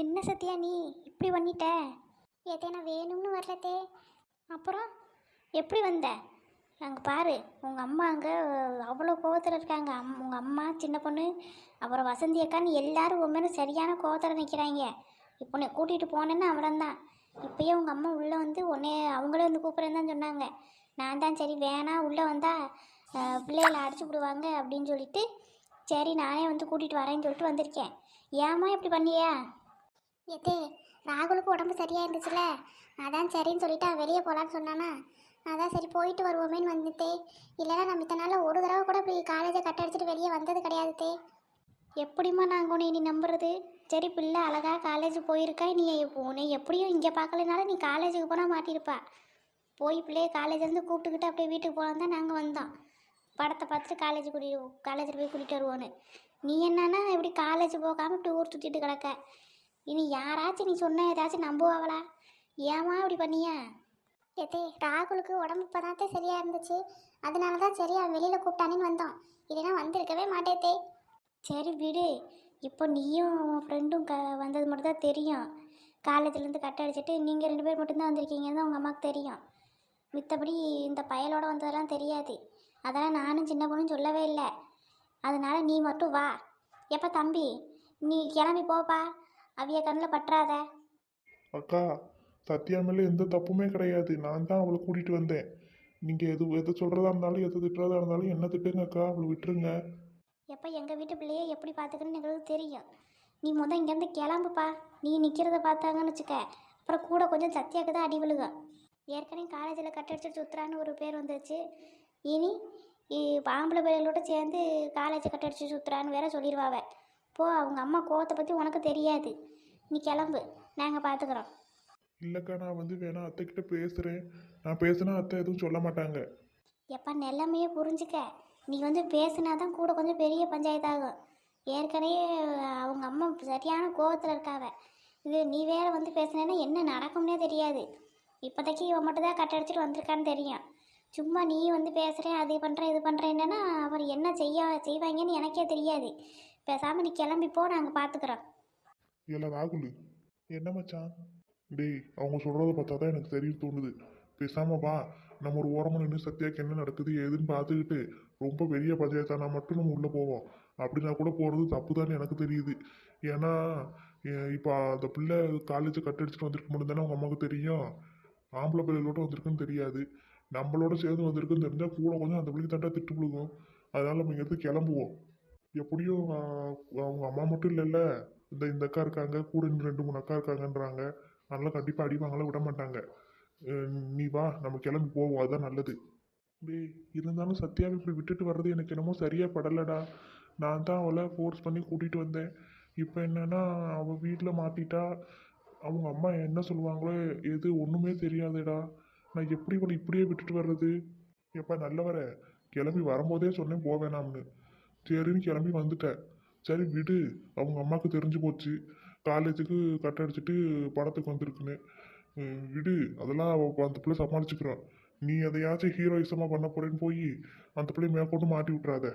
என்ன சத்யா நீ இப்படி பண்ணிட்ட? ஏதே நான் வேணும்னு வரலத்தே. அப்புறம் எப்படி வந்த? அங்கே பாரு, உங்கள் அம்மா அங்கே அவ்வளோ கோவத்தில் இருக்காங்க. உங்கள் அம்மா, சின்ன பொண்ணு, அப்புறம் வசந்தி அக்கான்னு எல்லாரும் உண்மையில சரியான கோவத்தில் நிற்கிறாங்க. இப்போ உன்னை கூட்டிகிட்டு போனேன்னு அவ்வளோந்தான். இப்போயே உங்கள் அம்மா உள்ளே வந்து உன்னை அவங்களே வந்து கூப்பிட்றேன்னு தான் சொன்னாங்க. நான் தான் சரி வேணாம், உள்ளே வந்தால் பிள்ளைகளை அடிச்சு விடுவாங்க அப்படின்னு சொல்லிட்டு சரி நானே வந்து கூட்டிகிட்டு வரேன்னு சொல்லிட்டு வந்திருக்கேன். ஏம்மா இப்படி பண்ணியா? ஏதே ராகுலுக்கு உடம்பு சரியாக இருந்துச்சுல, அதான் சரின்னு சொல்லிட்டு வெளியே போகலான்னு சொன்னானா, அதான் சரி போயிட்டு வருவோமேன்னு வந்துட்டே. இல்லைன்னா நம்ம இத்தனை நாளில் ஒரு தடவை கூட இப்படி காலேஜை கட்ட அடிச்சுட்டு வெளியே வந்தது கிடையாதுத்தே. எப்படிம்மா நாங்கள் உன்னை நீ நம்புறது? சரி பிள்ளை அழகாக காலேஜ் போயிருக்கா, நீ உன்னை எப்படியும் இங்கே பார்க்கலனாலும் நீ காலேஜுக்கு போனால் மாட்டியிருப்பா. போய் பிள்ளைய காலேஜ்லேருந்து கூப்பிட்டுக்கிட்டு அப்படியே வீட்டுக்கு போகலாம் தான் நாங்கள் வந்தோம். படத்தை பார்த்துட்டு காலேஜில் போய் கூட்டிகிட்டு வருவோன்னு. நீ என்னன்னா இப்படி காலேஜ் போகாமல் இப்படி ஊர் சுற்றிட்டு கிடக்க. இனி யாராச்சும் நீ சொன்ன ஏதாச்சும் நம்புவாங்களா? ஏமா இப்படி பண்ணியா? ஏதே ராகுலுக்கு உடம்பு இப்போதாத்தே சரியாக இருந்துச்சு, அதனால தான் சரி அவன் வெளியில் கூப்பிட்டானேன்னு வந்தோம். இல்லைன்னா வந்திருக்கவே மாட்டேத்தே. சரி விடு. இப்போ நீயும் உன் ஃப்ரெண்டும் வந்தது மட்டும் தான் தெரியும். காலேஜ்லேருந்து கட்ட அடிச்சுட்டு நீங்கள் 2 பேர் மட்டும்தான் வந்திருக்கீங்கன்னு தான் உங்கள் அம்மாவுக்கு தெரியும். மித்தபடி இந்த பயலோட வந்ததெல்லாம் தெரியாது. அதெல்லாம் நானும் சின்ன பொண்ணும் சொல்லவே இல்லை. அதனால் நீ மட்டும் வா. எப்போ தம்பி நீ கிளம்பி போப்பா, அவிய கண்ணில் பற்றாத. அக்கா, சத்யா மேலே எந்த தப்புமே கிடையாது. நான் தான் அவளை கூட்டிகிட்டு வந்தேன். நீங்கள் எது சொல்கிறதா இருந்தாலும் எது திட்டுறதா இருந்தாலும் என்ன திட்டுங்க அக்கா, அவளை விட்டுருங்க. எப்போ எங்கள் வீட்டு பிள்ளையே எப்படி பார்த்துக்கணுன்னு எங்களுக்கு தெரியும். நீ இங்கேருந்து கிளம்புப்பா. நீ நிற்கிறத பார்த்தாங்கன்னு வச்சுக்க, அப்புறம் கூட கொஞ்சம் சத்தியாக்கு தான் அடி விழுகும். ஏற்கனவே காலேஜில் கட்டடிச்சு சுற்றுறான்னு ஒரு பேர் வந்துச்சு. இனி ஆம்பளை பிள்ளைகளோட சேர்ந்து காலேஜை கட்டடிச்சு சுற்றுறான்னு வேற சொல்லிடுவாவ. போ, அவங்க அம்மா கோவத்தை பற்றி உனக்கு தெரியாது. நீ கிளம்பு, நாங்கள் பார்த்துக்குறோம். இல்லைக்கா, நான் வேணா அத்தைக்கிட்ட பேசுகிறேன். நான் பேசுனா அத்தை எதுவும் சொல்ல மாட்டாங்க. எப்போ நிலைமையே புரிஞ்சுக்க. நீ பேசுனாதான் கூட கொஞ்சம் பெரிய பஞ்சாயத்தாகும். ஏற்கனவே அவங்க அம்மா சரியான கோவத்தில் இருக்காவ. இது நீ வேற பேசுனேன்னா என்ன நடக்கும்னே தெரியாது. இப்போதைக்கு இவன் மட்டும் தான் கட்டடிச்சிட்டு வந்திருக்கான்னு தெரியும். சும்மா நீ பேசுகிறேன் அது பண்ணுறேன் இது பண்ணுறேன்னா அவர் என்ன செய்வாங்கன்னு எனக்கே தெரியாது. பேசாமல் நீ கிளம்பிப்போ, நாங்கள் பார்த்துக்குறோம். இல்லை ராகுல், என்ன மச்சான்? டேய், அவங்க சொல்கிறத பார்த்தா தான் எனக்கு தெரியும் தோணுது. பேசாமல் வா, நம்ம ஒரு ஓரமாக நின்று சத்யாக்கு என்ன நடக்குது ஏதுன்னு பார்த்துக்கிட்டு ரொம்ப பெரிய பஞ்சாயத்தானா மட்டும் நம்ம உள்ளே போவோம். அப்படின்னா கூட போகிறது தப்பு தான் எனக்கு தெரியுது. ஏன்னா இப்போ அந்த பிள்ளை காலேஜை கட்டடிச்சிட்டு வந்திருக்க மட்டும் தானே அவங்க அம்மாவுக்கு தெரியும். ஆம்பளை பிள்ளைகளோட வந்திருக்குன்னு தெரியாது. நம்மளோட சேர்ந்து வந்திருக்குன்னு தெரிஞ்சால் கூட கொஞ்சம் அந்த பிள்ளைக்கு தட்டா திட்டு விழுகும். அதனால் நம்ம இங்கேருந்து கிளம்புவோம். எப்படியும் அவங்க அம்மா மட்டும் இல்லைல்ல, இந்த அக்கா இருக்காங்க, கூட இன்னும் 2 3 அக்கா இருக்காங்கன்றாங்க. அதனால கண்டிப்பாக அடிவாங்கள விட மாட்டாங்க. நீ வா, நம்ம கிளம்பி போவோம், அதுதான் நல்லது. டேய், இருந்தாலும் சத்யாவை இப்படி விட்டுட்டு வர்றது எனக்கு என்னமோ சரியாக படலடா. நான் தான் அவளை ஃபோர்ஸ் பண்ணி கூட்டிகிட்டு வந்தேன். இப்போ என்னன்னா அவள் வீட்டில் மாட்டிட்டா. அவங்க அம்மா என்ன சொல்லுவாங்களோ எது ஒன்றுமே தெரியாதுடா. நான் எப்படி இவளை இப்படியே விட்டுட்டு வர்றது? எப்போ நல்லவர கிளம்பி வரும்போதே சொன்னேன் போவேணாம்னு. சரின்னு கிளம்பி வந்துட்டேன். சரி விடு, அவங்க அம்மாவுக்கு தெரிஞ்சு போச்சு காலேஜுக்கு கட் அடிச்சுட்டு படத்துக்கு வந்திருக்குன்னு. விடு, அதெல்லாம் அந்த பிள்ளை சமாளிச்சுக்கிறோம். நீ எதையாச்சும் ஹீரோயிசமாக பண்ண போறேன்னு போய் அந்த பிள்ளை மேற்கொண்டு மாட்டி விட்றாத.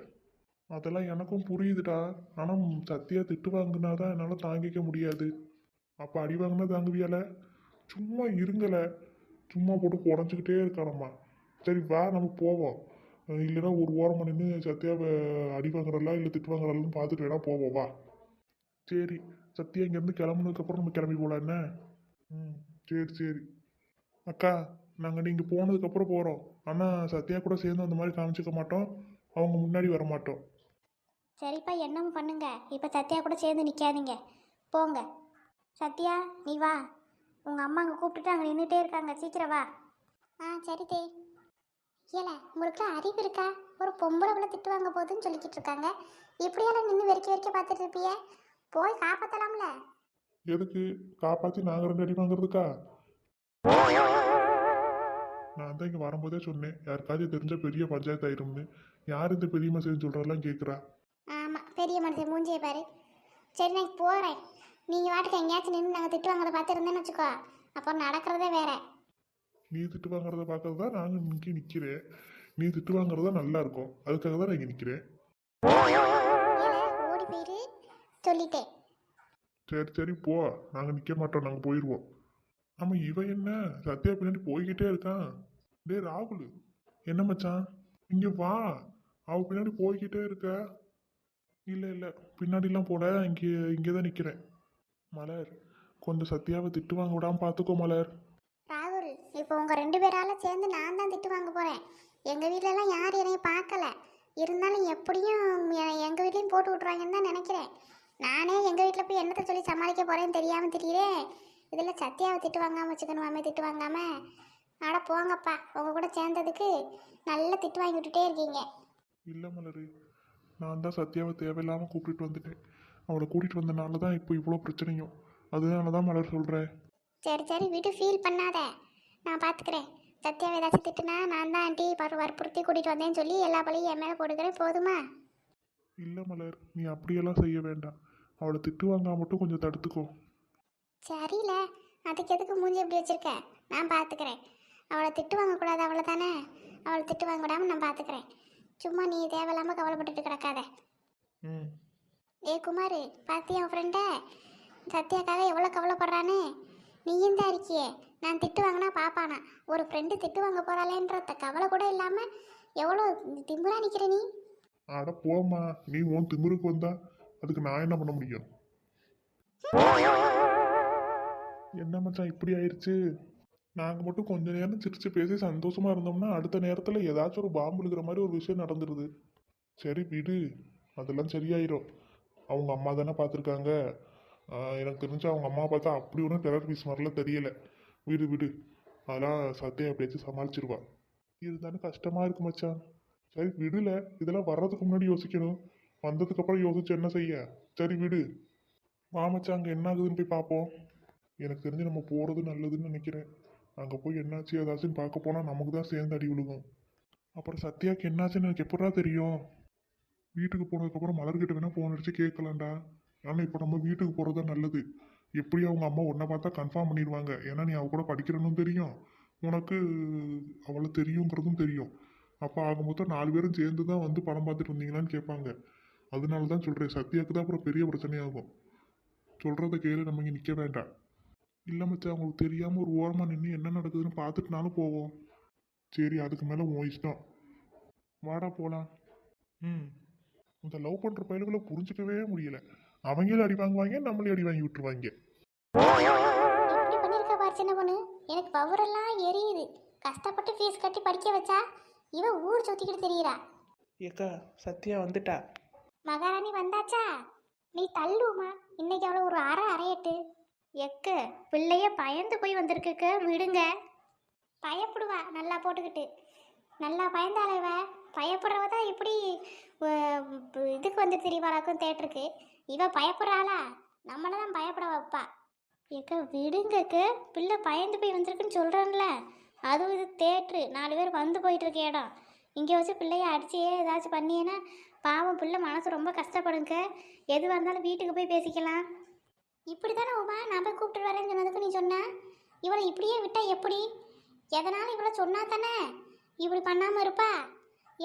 அதெல்லாம் எனக்கும் புரியுதுடா. ஆனால் சத்தியா திட்டு வாங்கினாதான் என்னால் தாங்கிக்க முடியாது. அப்போ அடி வாங்கினா தாங்குவியால? சும்மா இருங்கல, சும்மா போட்டு குறைஞ்சிக்கிட்டே இருக்கானம்மா. சரி வா, நம்ம போவோம். இல்லைன்னா ஒரு ஓரமாக நின்று சத்யாவை அடி வாங்குறலாம் இல்லை திட்டு வாங்குறாலும் பார்த்துட்டு வேணா போவோம், வா. சரி, சத்யா இங்கேருந்து கிளம்புனதுக்கப்புறம் நம்ம கிளம்பி போகலாம் என்ன? ம், சரி சரி. அக்கா, நாங்கள் நீங்கள் போனதுக்கப்புறம் போகிறோம். ஆனால் சத்யா கூட சேர்ந்து அந்த மாதிரி காமிச்சிக்க மாட்டோம், அவங்க முன்னாடி வர மாட்டோம். சரிப்பா, என்னமும் பண்ணுங்க. இப்போ சத்யா கூட சேர்ந்து நிற்காதீங்க, போங்க. சத்யா நீ வா, உங்கள் அம்மா அங்கே கூப்பிட்டுட்டு அங்கே நின்றுட்டே இருக்காங்க, சீக்கிரம் வா. சரி தே. ஏல உங்களுக்கு அறிவு இருக்கா? ஒரு பொம்பளை பிள்ளை திட்டு வாங்க போகுதுன்னு சொல்லிக்கிட்டு இருக்காங்க. இப்படியெல்லாம் நின்று வெறிக்க பார்த்துட்டு இருப்பிய? போய் காப்பாற்றலாம்ல. எதுக்கு காப்பாற்றி நாங்கள் 2 அடி வாங்குறதுக்கா? நான் தான் இங்கே வரும்போதே சொன்னேன், யாருக்காச்சும் தெரிஞ்ச பெரிய பஞ்சாயத்து ஆயிரும்னு. யார் இந்த பெரிய மனுஷன் சொல்கிறதெல்லாம் கேட்குறா? ஆமாம், பெரிய மனுஷன் மூஞ்சியை பாரு. சரி நான் போகிறேன். நீங்கள் வாட்டுக்கு எங்கேயாச்சும் நின்று நாங்கள் திட்டு வாங்குறத பார்த்துருந்தேன்னு வச்சுக்கோ, அப்புறம் நடக்கிறதே வேற. நீ திட்டு வாங்குறத பார்க்கறது தான் நாங்கள் இங்கே நிற்கிறேன். நீ திட்டு வாங்குறதா நல்லா இருக்கும், அதுக்காக தான் நான் இங்கே நிற்கிறேன். ஓடி போயிரு சொல்லிட்டேன். சரி சரி போ, நாங்கள் நிற்க மாட்டோம், நாங்கள் போயிடுவோம். ஆமாம் இவன் என்ன சத்யா பின்னாடி போய்கிட்டே இருக்கான். டேய் ராகுல், என்ன மச்சான், இங்கே வா, அவ பின்னாடி போய்கிட்டே இருக்க. இல்லை இல்லை, பின்னாடிலாம் போல, இங்கே தான் நிற்கிறேன். மலர், கொஞ்சம் சத்யாவை திட்டு வாங்க விடாம பார்த்துக்கோ மலர். ராகுல், இப்போ உங்கள் 2 பேரால சேர்ந்து நான் தான் திட்டு வாங்க போகிறேன். எங்கள் வீட்டிலலாம் யார் என்னைய பார்க்கல. இருந்தாலும் எப்படியும் எங்கள் வீட்லேயும் போட்டு விட்ருவாங்கன்னு தான் நினைக்கிறேன். நானே எங்கள் வீட்டில் போய் என்னத்தை சொல்லி சமாளிக்க போகிறேன்னு தெரியாமல் தெரியுறேன். இதில் சத்யாவை திட்டு வாங்காமல் வச்சுக்கணுமாமே, திட்டு வாங்காமல். அட போங்கப்பா, உங்கள் கூட சேர்ந்ததுக்கு நல்ல திட்டு வாங்கி விட்டுட்டே இருக்கீங்க. இல்லை மலர், நான் தான் சத்யாவை தேவையில்லாமல் கூப்பிட்டுட்டு வந்துட்டேன். அவளை கூட்டிகிட்டு வந்தனால தான் இப்போ இவ்வளோ பிரச்சனையும். அதனால தான் மலர் சொல்கிறேன். சரி சரி விட்டு, ஃபீல் பண்ணாத, நான் பார்த்துக்கிறேன். சத்யாவை ஏதாச்சும் திட்டுனா நான் தான் ஆண்டி வற்புறுத்தி கூட்டிகிட்டு வந்தேன்னு சொல்லி எல்லா பழியும் என் மேலே போட்டுக்கிறேன், போதுமா? இல்லை மலர், நீ அப்படியெல்லாம் செய்ய வேண்டாம். அவளை திட்டு வாங்காம மட்டும் கொஞ்சம் தடுத்துக்கோ. சரியில்ல, அதுக்கு எதுக்கு மூஞ்சி எப்படி வச்சிருக்க? நான் பார்த்துக்கிறேன். அவளை திட்டு வாங்கக்கூடாது, அவளை தானே. அவளை திட்டு வாங்க விடாமல் நான் பார்த்துக்கிறேன். சும்மா நீ தேவையில்லாமல் கவலைப்பட்டுட்டு கிடக்காத. ம். ஏ குமார், பார்த்தியா உன் ஃப்ரெண்டை? சத்யாக்காக எவ்வளோ கவலைப்படுறான்னு. நீயும் தான் இருக்கியே, நான் திட்டு வாங்கினா பாப்பானா? ஒரு ஃப்ரெண்டு திட்டு வாங்க போகிறாளேன்ற கவலை கூட இல்லாமல் எவ்வளோ திம்புரா நிற்கிற நீ. அட போம்மா, நீ உன் திமிருக்கு வந்தா அதுக்கு நான் என்ன பண்ண முடியும்? என்ன மச்சான் இப்படி ஆயிடுச்சு? நாங்கள் மட்டும் கொஞ்ச நேரம் சிரிச்சு பேசி சந்தோஷமா இருந்தோம்னா அடுத்த நேரத்தில் ஏதாச்சும் ஒரு பாம்பு இருக்கிற மாதிரி ஒரு விஷயம் நடந்துருது. சரி விடு, அதெல்லாம் சரியாயிரும். அவங்க அம்மா தானே பார்த்துருக்காங்க. எனக்கு தெரிஞ்சு அவங்க அம்மா பார்த்தா அப்படி ஒன்றும் டெரர் பீஸ் மாதிரிலாம் தெரியல. விடு விடு, அதெல்லாம் சத்தியம் எப்படியாச்சும் சமாளிச்சிருவா. இருந்தாலும் கஷ்டமாக இருக்கு மச்சான். சரி விடுல, இதெல்லாம் வர்றதுக்கு முன்னாடி யோசிக்கணும், வந்ததுக்கப்புறம் யோசிச்சு என்ன செய்ய. சரி விடு, வா மச்சான், அங்கே என்ன ஆகுதுன்னு போய் பார்ப்போம். எனக்கு தெரிஞ்சு நம்ம போகிறது நல்லதுன்னு நினைக்கிறேன். அங்கே போய் என்னாச்சு ஏதாச்சுன்னு பார்க்க போனால் நமக்கு தான் சேர்ந்து அடி விழுகும். அப்புறம் சத்யாவுக்கு என்னாச்சுன்னு எனக்கு எப்படா தெரியும்? வீட்டுக்கு போனதுக்கப்புறம் மலர்கிட்ட வேணால் ஃபோன் அடிச்சு கேட்கலாம்டா. ஆனால் இப்போ நம்ம வீட்டுக்கு போகிறது தான் நல்லது. எப்படி அவங்க அம்மா உன்னை பார்த்தா கன்ஃபார்ம் பண்ணிடுவாங்க. ஏன்னா நீ அவ கூட படிக்கிறனும் தெரியும், உனக்கு அவளை தெரியுங்கிறதும் தெரியும். அப்போ ஆக மொத்தம் 4 பேரும் சேர்ந்து தான் வந்து படம் பார்த்துட்டு வந்தீங்களான்னு கேட்பாங்க. அதனால தான் சொல்கிறேன், சத்யாவுக்கு தான் அப்புறம் பெரிய பிரச்சனையாகும். சொல்கிறத கேளு, நம்ம இங்கே நிற்க வேண்டாம். இல்லை மச்சான், அவங்களுக்கு தெரியாமல் ஒரு ஓரமாக நின்று என்ன நடக்குதுன்னு பார்த்துட்டுனாலும் போவோம். சரி, அதுக்கு மேலே உன் இஷ்டம். வாடா போகலாம். ம். இந்த லவ் பண்ணுற பயில்களை புரிஞ்சுக்கவே முடியல. அவங்களும் அடி வாங்குவாங்க, நம்மளையும் அடி வாங்கி விட்டுருவாங்க. இப்படி பண்ணியிருக்கா பாரு சின்ன பொண்ணு, எனக்கு பவரெல்லாம் எரியுது. கஷ்டப்பட்டு ஃபீஸ் கட்டி படிக்க வச்சா இவன் ஊர் சுற்றிக்கிட்டு தெரியுறா. ஏக்கா சத்யா வந்துட்டா. மகாராணி வந்தாச்சா? நீ தள்ளுமா, இன்னைக்கு அவளை ஒரு அரையட்டு. எக்க பிள்ளைய பயந்து போய் வந்திருக்குக்க, விடுங்க. பயப்படுவா நல்லா போட்டுக்கிட்டு. நல்லா பயந்தாளவ. பயப்படுறவ தான் இப்படி இதுக்கு வந்து தெரியவாளாக்கும் தேட்டருக்கு. இவ பயப்படுறாளா? நம்மளை தான் பயப்பட வைப்பா. ஏக்க விடுங்கக்க, பிள்ளை பயந்து போய் வந்திருக்குன்னு சொல்கிறேன்ல. அதுவும் இது தேட்ரு, 4 பேர் வந்து போயிட்டு இருக்க இடம். இங்கே வச்சு பிள்ளைய அடிச்சியே ஏதாச்சும் பண்ணியேன்னா பாவம், பிள்ளை மனசு ரொம்ப கஷ்டப்படுங்க. எதுவாக இருந்தாலும் வீட்டுக்கு போய் பேசிக்கலாம். இப்படி தானே உமா நான் போய் கூப்பிட்டு வரேன்னு சொன்னதுக்கு நீ சொன்ன. இவளை இப்படியே விட்டா எப்படி? எதனாலும் இவளை சொன்னா தானே இப்படி பண்ணாமல் இருப்பா.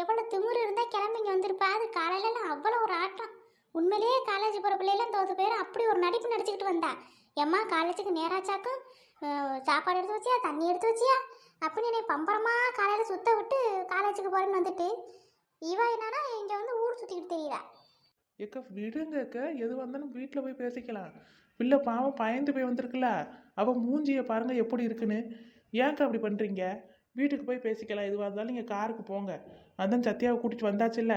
எவ்வளோ திமிரு இருந்தால் கிளம்பி இங்கே வந்திருப்பா. அது காலையிலலாம் அவ்வளோ ஒரு ஆட்டம். உண்மையிலேயே காலேஜ் போகிற பிள்ளைலாம் தோற்று பேர் அப்படி ஒரு நடிப்பு நடிச்சுக்கிட்டு வந்தா. எம்மா காலேஜுக்கு நேராச்சாக்கும், சாப்பாடு எடுத்து வச்சியா, தண்ணி எடுத்து வச்சியா அப்படின்னு என்னை பம்பரமா காலையில் சுத்த விட்டு காலேஜுக்கு போகிறேன்னு வந்துட்டு இவ என்னன்னா இங்கே வந்து ஊர் சுற்றிக்கிட்டு தெரியுறா. ஏக்கா விடுங்கக்கா, எதுவாக இருந்தாலும் வீட்டில் போய் பேசிக்கலாம். பிள்ளை பாவம் பயந்து போய் வந்திருக்குல்ல, அவள் மூஞ்சியை பாருங்க எப்படி இருக்குன்னு. ஏன்க்கா அப்படி பண்ணுறீங்க? வீட்டுக்கு போய் பேசிக்கலாம். எதுவாக இருந்தாலும் நீங்கள் காருக்கு போங்க. அதான் சத்யாவை கூட்டிகிட்டு வந்தாச்சுல்ல,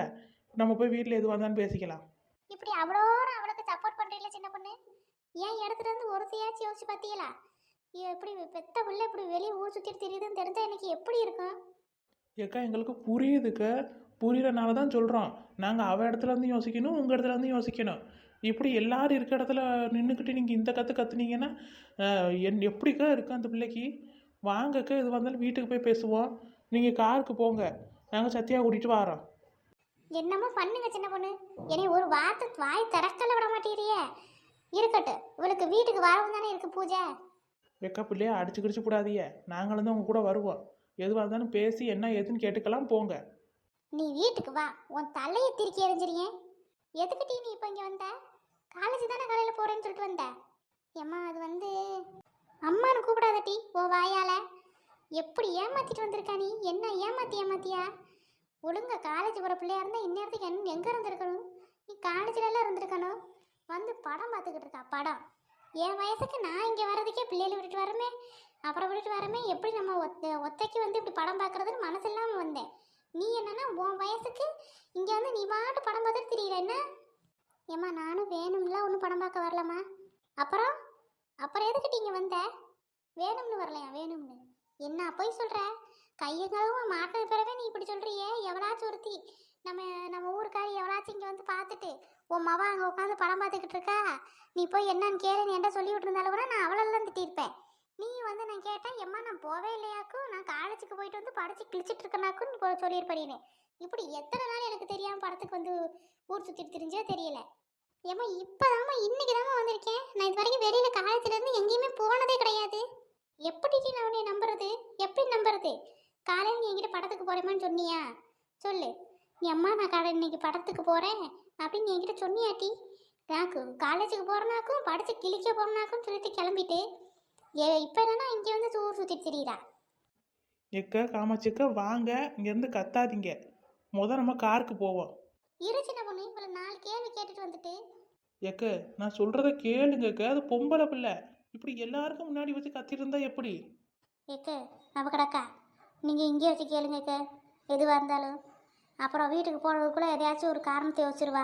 நம்ம போய் வீட்டில் எதுவாக இருந்தாலும் பேசிக்கலாம். இப்படி அவ்வளோ அவளுக்கு சப்போர்ட் பண்ணுறீங்களா சின்ன பொண்ணு? ஏன் இடத்துல இருந்து ஒருத்தையாச்சும் யோசிச்சு பார்த்தீங்களா? எப்படி பெத்த பிள்ளை இப்படி வெளியே ஊர் சுற்றிட்டு தெரியுதுன்னு தெரிஞ்சால் எனக்கு எப்படி இருக்கும்? ஏக்கா எங்களுக்கு புரியுதுக்கா, புரியுறனால தான் சொல்கிறோம். நாங்கள் அவள் இடத்துலேருந்து யோசிக்கணும், உங்கள் இடத்துலேருந்து யோசிக்கணும். இப்படி எல்லாரும் இருக்க இடத்துல நின்றுக்கிட்டு நீங்கள் இந்த கற்றுனீங்கன்னா எப்படிக்கா இருக்கும் அந்த பிள்ளைக்கு? வாங்கக்கா, எது வந்தாலும் வீட்டுக்கு போய் பேசுவோம். நீங்கள் காருக்கு போங்க, நாங்கள் சத்யா கூட்டிகிட்டு வரோம். என்னமோ பண்ணுங்க சின்ன பொண்ணு, என்னை ஒரு வார்த்தை வாய் திறக்கல விட மாட்டேறியே. இருக்கட்டும், இவளுக்கு வீட்டுக்கு வரவும் தானே இருக்கு பூஜை. வெக்க பிள்ளைய அடிச்சு கிடிச்சு கூடாதியே, நாங்களும் தான் உங்கள் கூட வருவோம். எதுவாக இருந்தாலும் பேசி என்ன ஏதுன்னு கேட்டுக்கலாம், போங்க. நீ வீட்டுக்கு வா, உன் தலையை திருக்கி எறிஞ்சிருங்க. எதுக்கிட்டே நீ இப்போ இங்கே வந்த? காலேஜ் தானே காலையில் போகிறேன்னு சொல்லிட்டு வந்தேன். ஏம்மா அது வந்து அம்மானு கூப்பிடாதட்டி ஓ வாயால். எப்படி ஏமாத்திட்டு வந்திருக்கா நீ? என்ன ஏமாத்தியா? ஒழுங்கா காலேஜ் போகிற பிள்ளையா இருந்தால் இந்நேரத்துக்கு எங்கே இருந்திருக்கணும்? நீ காலேஜிலலாம் இருந்திருக்கணும். வந்து படம் பார்த்துக்கிட்டு இருக்கா படம். என் வயசுக்கு நான் இங்கே வர்றதுக்கே பிள்ளைகளை விட்டுட்டு வரமே, அப்புறம் விட்டுட்டு வரமே, எப்படி நம்ம ஒத்தைக்கு வந்து இப்படி படம் பார்க்குறதுன்னு மனசு இல்லாமல் வந்தேன். நீ என்னன்னா உன் வயசுக்கு இங்கே வந்து நீ பாட்டு படம் பார்த்துட்டு தெரியல என்ன? ஏம்மா நானும் வேணும்ல ஒன்றும் படம் பார்க்க வரலம்மா. அப்புறம் அப்புறம் எதுக்கிட்ட இங்கே வந்த? வேணும்னு வரலையா? வேணும்னு என்ன போய் சொல்கிற? கையங்களும் மாட்டின பிறவே நீ இப்படி சொல்கிறியே. எவளாச்சும் ஒருத்தி நம்ம ஊருக்காரி எவளாச்சும் இங்கே வந்து பார்த்துட்டு உன் மவ அங்கே உட்காந்து படம் பார்த்துக்கிட்டு இருக்கா, நீ போய் என்னன்னு கேளுன்னு என்கிட்ட சொல்லி விட்டுருந்தாலும் கூட நான் அவளெல்லாம் திட்டிருப்பேன். நீ வந்து நான் கேட்டேன், எம்மா நான் போவே இல்லையாக்கும், நான் காலேஜுக்கு போயிட்டு வந்து படித்து கிழிச்சிட்டு இருக்கனாக்கும் சொல்லியிருப்பேன். இப்படி எத்தனை நாள் எனக்கு தெரியாமல் படத்துக்கு வந்து ஊர் சுற்றிட்டு தெரிஞ்சே தெரியல. ஏம்மா இப்போதாம்மா இன்னைக்கு தாம்மா வந்திருக்கேன். நான் இது வரைக்கும் வெளியில் காலேஜ்லேருந்து எங்கேயுமே போனதே கிடையாது. எப்படி நான் உன்னை நம்புறது? எப்படி நம்புறது? காலையில் நீ என்கிட்ட படத்துக்கு போகிறேமான்னு சொன்னியா? சொல்லு. நீ அம்மா நான் இன்னைக்கு படத்துக்கு போகிறேன் அப்படின்னு நீ என்கிட்ட சொன்னியாட்டி? எனக்கு காலேஜுக்கு போகிறனாக்கும் படித்து கிழிக்க போகிறனாக்கும் சொல்லிட்டு கிளம்பிட்டு இப்போ என்னன்னா இங்கே வந்து ஊர் சுற்றிட்டு தெரியுறா. எக்க காமாட்சிக்கா வாங்க, இங்கேருந்து கத்தாதீங்க. நம்ம காருக்கு போவோம். இரு சின்ன பொண்ணு, இவ்வளோ 4 கேள்வி கேட்டுட்டு வந்துட்டு. எக்க நான் சொல்கிறத கேளுங்கக்க, அது பொம்பளை பிள்ளை. இப்படி எல்லாருக்கும் முன்னாடி வச்சு கத்திட்டு இருந்தா எப்படி? ஏக்க நம்ம கிடக்கா, நீங்கள் இங்கே வச்சு கேளுங்கக்க எதுவாக இருந்தாலும். அப்புறம் வீட்டுக்கு போனதுக்குள்ளே எதையாச்சும் ஒரு காரணத்தை வச்சிருவா.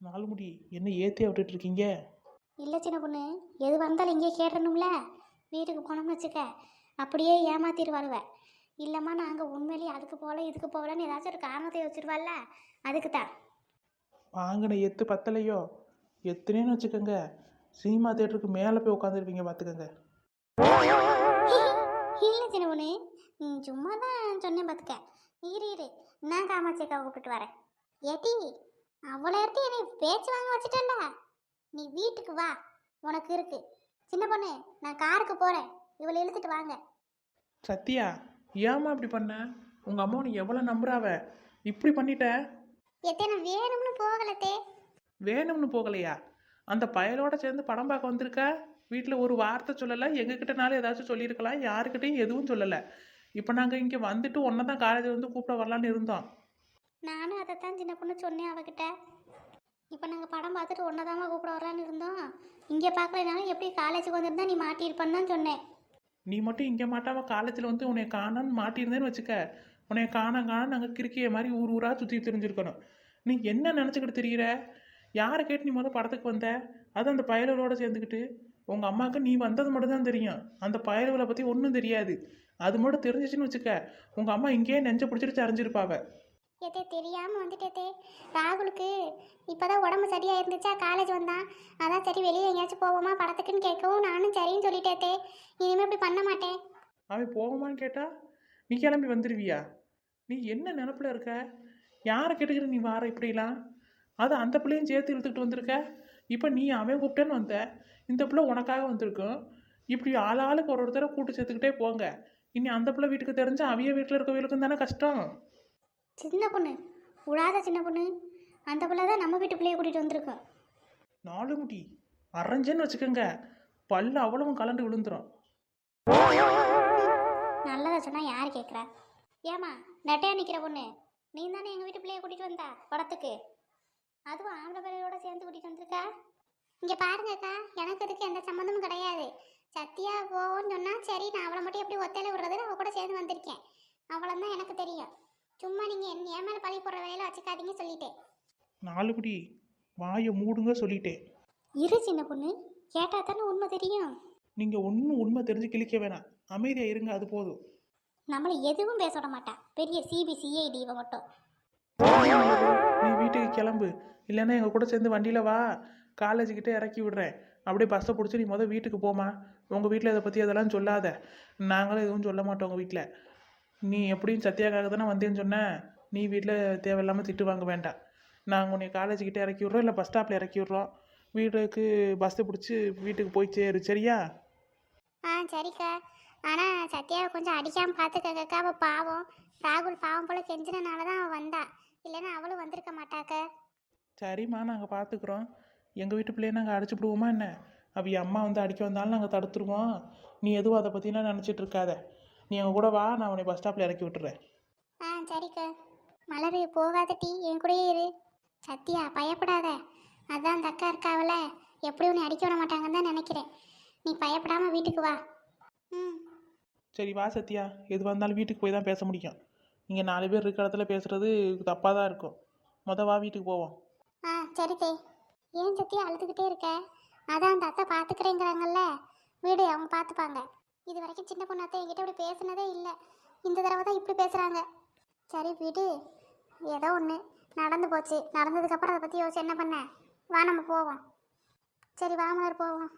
நாலு முடி என்ன ஏற்றியா விட்டுட்டு இருக்கீங்க? இல்லை சின்ன பொண்ணு, எதுவாக இருந்தாலும் இங்கே கேட்டணும்ல. வீட்டுக்கு போனோம்னு வச்சுக்க அப்படியே ஏமாத்திடுவாளுவ. இல்லைம்மா நாங்கள் உண்மையிலேயே அதுக்கு போகல இதுக்கு போகலன்னு ஏதாச்சும் ஒரு காரணத்தை வச்சிருவாள்ல, அதுக்கு தான். வாங்கின எத்து பத்தலையோ எத்தனைன்னு வச்சுக்கோங்க, சினிமா தேட்டருக்கு மேலே போய் உட்காந்துருப்பீங்க பார்த்துக்கோங்க. இல்லை சின்ன பொண்ணு, சும்மா தான் சொன்னேன் பார்த்துக்க. இரு நான் காமாட்சியக்காவை கூப்பிட்டு வரேன். ஏட்டி அவ்வளோ இடத்தையும் என்னை பேச்சு வாங்க வச்சுட்டல, நீ வீட்டுக்கு வா, உனக்கு இருக்கு. சின்ன பொண்ணு நான் காருக்கு போகிறேன், இவளை இழுத்துட்டு வாங்க. சத்யா ஏம்மா இப்படி பண்ண? உங்கள் அம்மா நீ எவ்வளோ நம்புறாவ, இப்படி பண்ணிட்ட? எத்தனை வேணும்னு போகலத்தே. வேணும்னு போகலையா? அந்த பயலோட சேர்ந்து படம் பார்க்க வந்திருக்க. வீட்டில் ஒரு வார்த்தை சொல்லலை, எங்ககிட்டனாலும் ஏதாச்சும் சொல்லியிருக்கலாம், யாருக்கிட்டையும் எதுவும் சொல்லலை. இப்போ நாங்கள் இங்கே வந்துட்டு ஒன்றை தான் காலேஜில் வந்து கூப்பிட வரலான்னு இருந்தோம். நானும் அதை தான் சின்ன பொண்ணு சொன்னேன் அவகிட்ட. இப்போ நாங்கள் படம் பார்த்துட்டு ஒன்றை தாம்மா கூப்பிட வரலான்னு இருந்தோம். இங்கே பார்க்கலனாலும் எப்படி காலேஜுக்கு வந்திருந்தா நீ மாட்டியிருப்பேன்னு தான் சொன்னேன். நீ மட்டும் இங்கே மாட்டாமல் காலேஜில் வந்து உன்னை காணான்னு மாட்டியிருந்தேன்னு வச்சுக்க, உன்னை காண நாங்கள் கிறுக்கிய மாதிரி ஊர் ஊராக சுற்றி தெரிஞ்சிருக்கணும். நீ என்ன நினச்சிக்கிட்டு தெரிகிற? யாரை கேட்டு நீ முதல் படத்துக்கு வந்த? அது அந்த பயலோட சேர்ந்துக்கிட்டு. உங்கள் அம்மாவுக்கு நீ வந்தது மட்டும் தான் தெரியும், அந்த பயலுகளை பற்றி ஒன்றும் தெரியாது. அது மட்டும் தெரிஞ்சிச்சுன்னு வச்சுக்க, உங்கள் அம்மா இங்கேயே நெஞ்ச பிடிச்சிட்டு சரிஞ்சிருப்பாவ. ஏத்தே தெரியாமல் வந்துட்டே. ராகுலுக்கு இப்போ தான் உடம்பு சரியாக இருந்துச்சா, காலேஜ் வந்தான். அதான் சரி வெளியே எங்கேயாச்சும் போவோமா படத்துக்குன்னு கேட்கவும் நானும் சரின்னு சொல்லிட்டேத்தே. இனிமேல் இப்படி பண்ண மாட்டேன். அவன் போகுமான்னு கேட்டா நீ கிளம்பி வந்துடுவியா? நீ என்ன நினப்பில் இருக்க? யாரை கேட்டுக்கிட்டு நீ வார இப்படிலாம்? அது அந்த பிள்ளையும் சேர்த்து இழுத்துக்கிட்டு வந்திருக்க. இப்போ நீ அவன் கூப்பிட்டேன்னு வந்த, இந்த பிள்ளை உனக்காக வந்திருக்கும். இப்படி ஆளுக்கு ஒரு தடவை கூட்டு சேர்த்துக்கிட்டே போங்க. இனி அந்த பிள்ளை வீட்டுக்கு தெரிஞ்சா அவிய வீட்டில் இருக்கவங்களுக்கும் தானே கஷ்டம். சின்ன பொண்ணு விடாத சின்ன பொண்ணு, அந்த பிள்ளை தான் நம்ம வீட்டு பிள்ளைய கூட்டிகிட்டு வந்திருக்கோம். 4 முடி அரைஞ்சேன்னு வச்சுக்கோங்க, பல்லு அவ்வளவும் கலண்டு விழுந்துடும். நல்லதா சொன்னால் யார் கேட்குறா? ஏமா நட்டையா நிற்கிற பொண்ணு, நீ தானே எங்கள் வீட்டு பிள்ளைய கூட்டிகிட்டு வந்தா படத்துக்கு, அதுவும் ஆம்பளை பிள்ளையோட சேர்ந்து கூட்டிகிட்டு வந்திருக்கா. இங்கே பாருங்கக்கா, எனக்கு இதுக்கு எந்த சம்மந்தமும் கிடையாது. சத்தியா போவோன்னு சொன்னால் சரி, நான் அவளை மட்டும் எப்படி ஒத்தையில விடுறதுன்னு அவள் கூட சேர்ந்து வந்திருக்கேன். அவ்வளோதான் எனக்கு தெரியும். சும்மா நீங்கள் என் மேலே பழி போடுற வேலையில் வச்சுக்காதீங்க சொல்லிட்டேன். 4 முடி வாயை மூடுங்க சொல்லிட்டேன். இரு சின்ன பொண்ணு, கேட்டால் தானே உண்மை தெரியும். நீங்கள் ஒன்றும் உண்மை தெரிஞ்சு கிழிக்க வேணாம், அமைதியாக இருங்க, அது போதும். நம்மளை எதுவும் பேச விட மாட்டா, பெரிய சிபிசிஐடி இவ மட்டும். நீ வீட்டுக்கு கிளம்பு, இல்லைன்னா எங்கள் கூட சேர்ந்து வண்டியில் வா, காலேஜுக்கிட்டே இறக்கி விடுறேன். அப்படியே பஸ்ஸை பிடிச்சி நீ முதல் வீட்டுக்கு போமா. உங்கள் வீட்டில் இதை பற்றி அதெல்லாம் சொல்லாத, நாங்களும் எதுவும் சொல்ல மாட்டோம் உங்கள் வீட்டில். நீ எப்படியும் சத்யாக்காக தானே வந்தேன்னு சொன்ன, நீ வீட்டில் தேவையில்லாமல் திட்டு வாங்க வேண்டாம். நாங்கள் உன்னை காலேஜுக்கிட்டே இறக்கி விட்றோம், இல்லை பஸ் ஸ்டாப்பில் இறக்கி விட்றோம். வீட்டுக்கு பஸ்ஸை பிடிச்சி வீட்டுக்கு போய் சேரு, சரியா? சரிக்கா. ஆனால் சத்யாவை கொஞ்சம் அடிக்காமல் பார்த்துக்கக்கா, அவள் பாவம். ராகுல் பாவம் போல் கெஞ்சினால தான் அவள் வந்தா, இல்லைன்னா அவளும் வந்திருக்க மாட்டாக்க. சரிம்மா நாங்கள் பார்த்துக்குறோம். எங்கள் வீட்டு பிள்ளைய நாங்கள் அடிச்சுப்பிடுவோமா என்ன? அவ அம்மா வந்து அடிக்க வந்தாலும் நாங்கள் தடுத்துருவோம். நீ எதுவும் அதை பற்றிலாம் நினச்சிட்டு இருக்காத. நீ எங்கள் கூட வா, நான் உன்னை பஸ் ஸ்டாப்பில் இறக்கி விட்டுறேன். ஆ சரிக்கா. மலரு போகாத டீ, என் கூடயே இரு. சத்யா பயப்படாத. அதான் அந்த அக்கா இருக்காவல, எப்படி உன்னை அடிக்க விட மாட்டாங்கன்னு தான் நினைக்கிறேன். நீ பயப்படாமல் வீட்டுக்கு வா. ம். சரி வா சத்யா, எதுவாக இருந்தாலும் வீட்டுக்கு போய் தான் பேச முடியும். இங்கே 4 பேர் இருக்கிற இடத்துல பேசுகிறது தப்பாக தான் இருக்கும். வா வீட்டுக்கு போவோம். ஆ சரி தே. ஏன் சத்யா அழுதுகிட்டே இருக்க? அதான் அந்த அத்தை பார்த்துக்கிறேங்கிறாங்கல்ல, வீடு அவங்க பார்த்துப்பாங்க. இது வரைக்கும் சின்ன பொண்ணு அத்தை என்கிட்ட இப்படி பேசுனதே இல்லை. இந்த தடவை தான் இப்படி பேசுகிறாங்க. சரி வீடு, ஏதோ ஒன்று நடந்து போச்சு. நடந்ததுக்கப்புறம் அதை பற்றி யோசிச்சு என்ன பண்ண? வா நம்ம போவோம். சரி வா மலர் போவோம்.